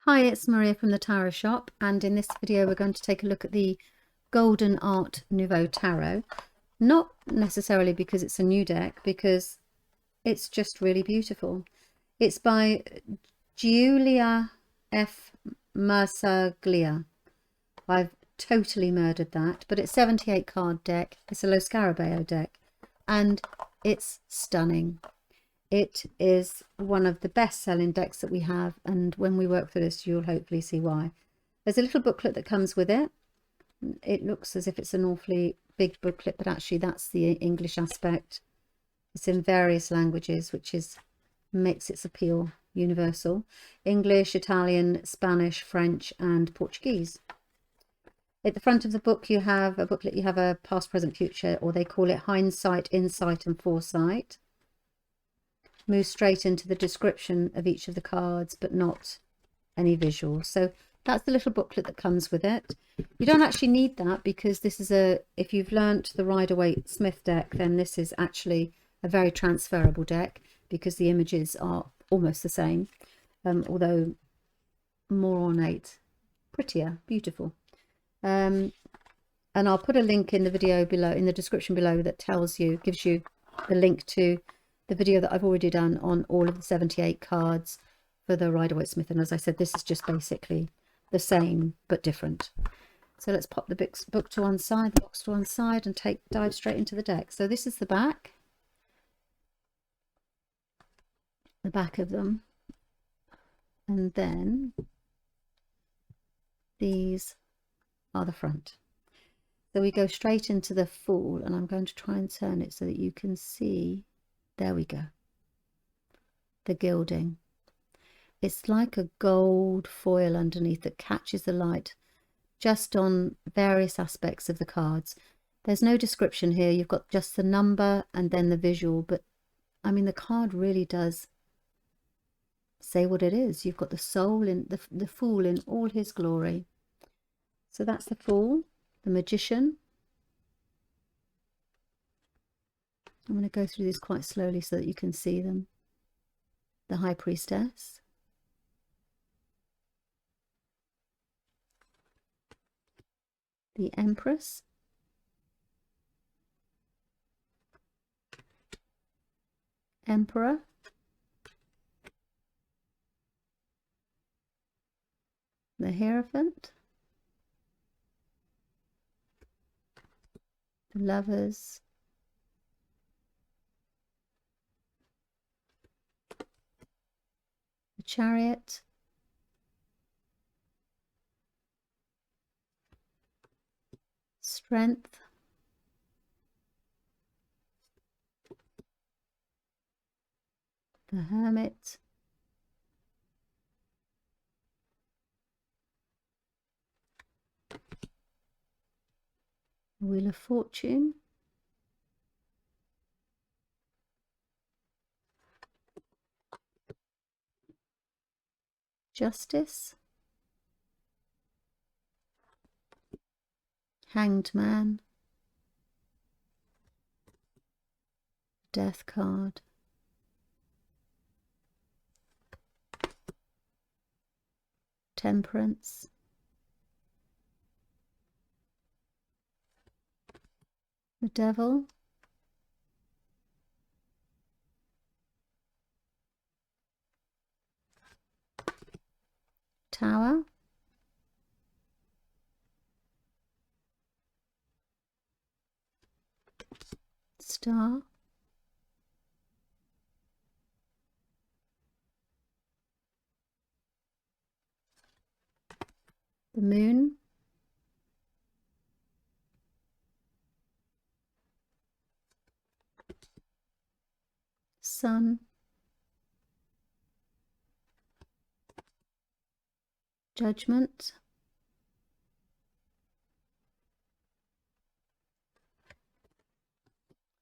Hi, it's Maria from the Tarot Shop, and in this video we're going to take a look at the Golden Art Nouveau Tarot. Not necessarily because it's a new deck, because it's just really beautiful. It's by Giulia F. Massaglia. I've totally murdered that, but it's 78 card deck. It's a Lo Scarabeo deck, and it's stunning. It is one of the best-selling decks that we have, and when we work through this you'll hopefully see why. There's a little booklet that comes with it. It looks as if it's an awfully big booklet, but actually that's the English aspect. It's in various languages, which makes its appeal universal. English, Italian, Spanish, French and Portuguese. At the front of the book you have a booklet, you have a past, present, future, or they call it hindsight, insight and foresight. Move straight into the description of each of the cards, but not any visuals. So that's the little booklet that comes with it. You don't actually need that, because this is if you've learnt the Rider Waite Smith deck, then this is actually a very transferable deck, because the images are almost the same, although more ornate, prettier, beautiful. And I'll put a link in the video below, in the description below, that gives you the link to the video that I've already done on all of the 78 cards for the Rider Waite Smith. And as I said, this is just basically the same but different. So let's pop the book to one side, the box to one side, and dive straight into the deck. So this is the back of them, and then these are the front. So we go straight into the Fool, and I'm going to try and turn it so that you can see. There we go. The gilding. It's like a gold foil underneath that catches the light just on various aspects of the cards. There's no description here. You've got just the number and then the visual, but I mean the card really does say what it is. You've got the soul in the Fool in all his glory. So that's the Fool, the Magician. I'm going to go through these quite slowly so that you can see them. The High Priestess. The Empress. Emperor. The Hierophant. The Lovers. Chariot, Strength, the Hermit, the Wheel of Fortune, Justice, Hanged Man, Death card, Temperance, the Devil, Tower, Star, the Moon, Sun, Judgment,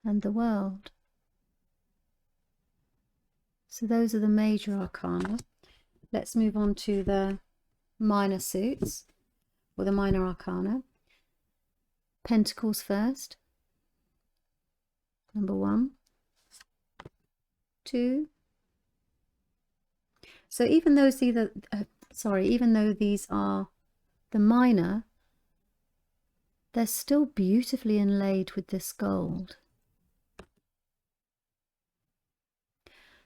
and the World. So those are the major arcana. Let's move on to the minor suits, or the minor arcana. Pentacles first. Number 1, 2. So even those sorry, even though these are the minor, they're still beautifully inlaid with this gold.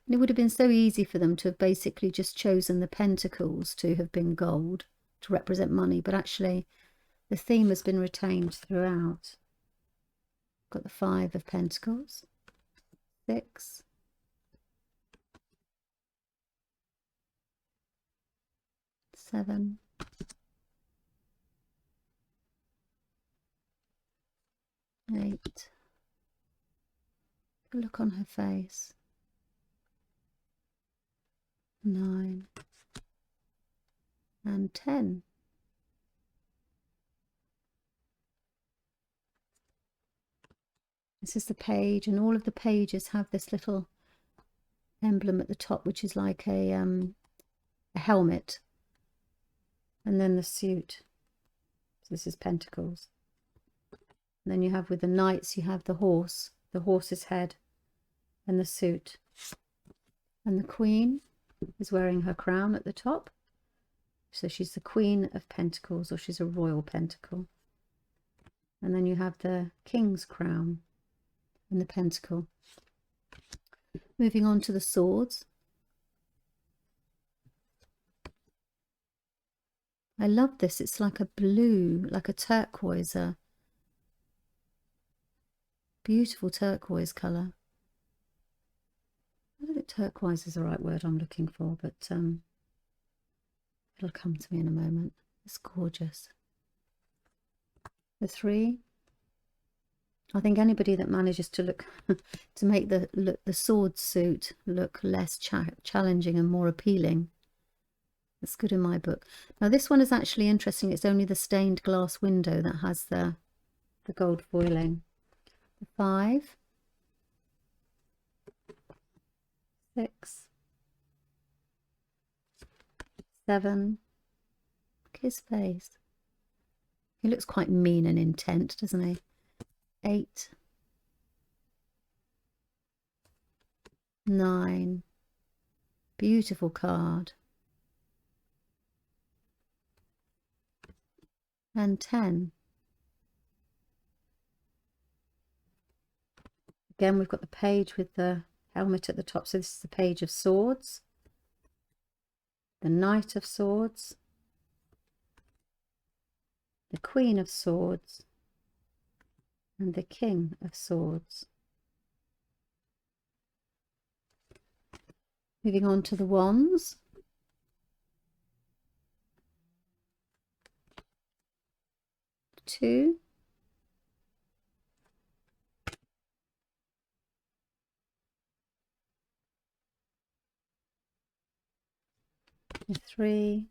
And it would have been so easy for them to have basically just chosen the pentacles to have been gold to represent money, but actually the theme has been retained throughout. Got the 5 of Pentacles, 6, 7, 8. Look on her face. 9 and 10. This is the page, and all of the pages have this little emblem at the top, which is like a helmet, and then the suit. So this is Pentacles. And then you have, with the Knights, you have the horse's head, and the suit. And the Queen is wearing her crown at the top. So she's the Queen of Pentacles, or she's a royal pentacle. And then you have the King's crown and the pentacle. Moving on to the swords. I love this. It's like a blue, like a turquoise, beautiful turquoise colour. I don't think turquoise is the right word I'm looking for, but it'll come to me in a moment. It's gorgeous. The 3. I think anybody that manages to look to make the sword suit look less challenging and more appealing, that's good in my book. Now this one is actually interesting. It's only the stained glass window that has the gold foiling. The 5, 6, 7. Look at his face. He looks quite mean and intent, doesn't he? 8, 9. Beautiful card. And 10. Again, we've got the page with the helmet at the top. So this is the Page of Swords, the Knight of Swords, the Queen of Swords, and the King of Swords. Moving on to the wands. Two, the 3.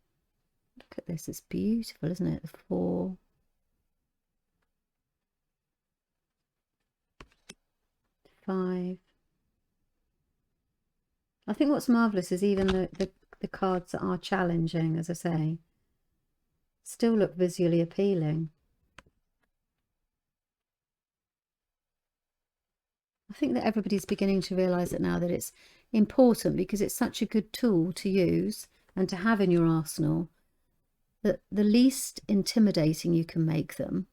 Look at this, it's beautiful, isn't it? The 4, 5. I think what's marvellous is even the cards that are challenging, as I say, still look visually appealing. I think that everybody's beginning to realise it now, that it's important, because it's such a good tool to use and to have in your arsenal, that the least intimidating you can make them,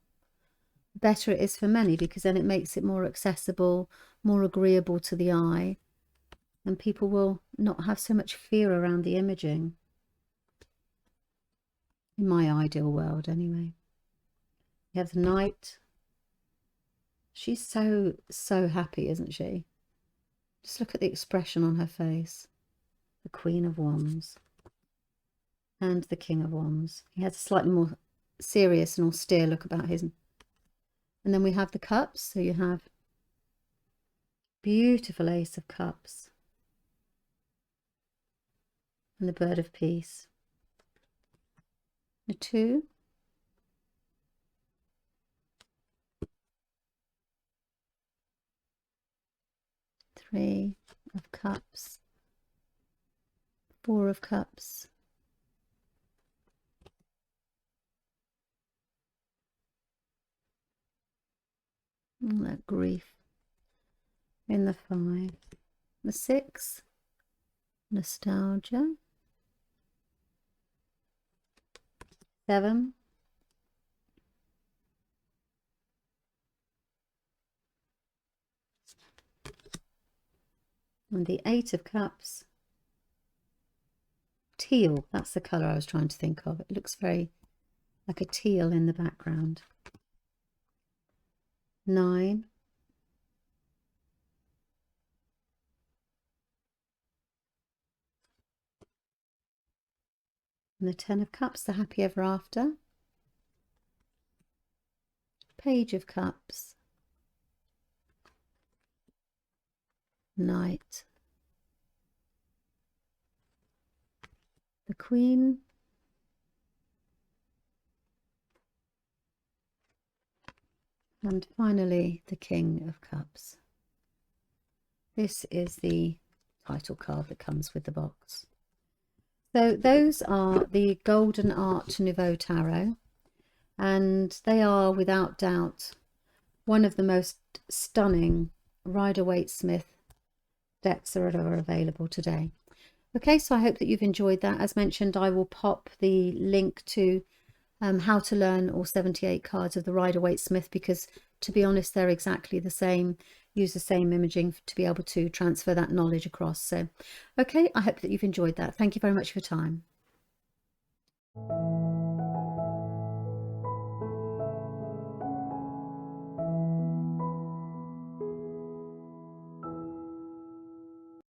the better it is for many, because then it makes it more accessible, more agreeable to the eye, and people will not have so much fear around the imaging. In my ideal world, anyway. You have the Knight. She's so happy, isn't she? Just look at the expression on her face. The Queen of Wands and the King of Wands. He has a slightly more serious and austere look about his. And then we have the Cups. So you have beautiful Ace of Cups and the Bird of Peace. The 2. 3 of Cups, 4 of Cups, all that grief in the 5, the 6, nostalgia, 7, and the 8 of Cups. Teal, that's the colour I was trying to think of. It looks very like a teal in the background. 9, and the 10 of Cups, the happy ever after. Page of Cups. Knight. The Queen. And finally, the King of Cups. This is the title card that comes with the box. So those are the Golden Art Nouveau Tarot, and they are without doubt one of the most stunning Rider Waite Smith decks that are available today. Okay, so I hope that you've enjoyed that. As mentioned, I will pop the link to how to learn all 78 cards of the Rider Waite Smith, because to be honest, they're exactly the same. Use the same imaging to be able to transfer that knowledge across. So okay, I hope that you've enjoyed that. Thank you very much for your time.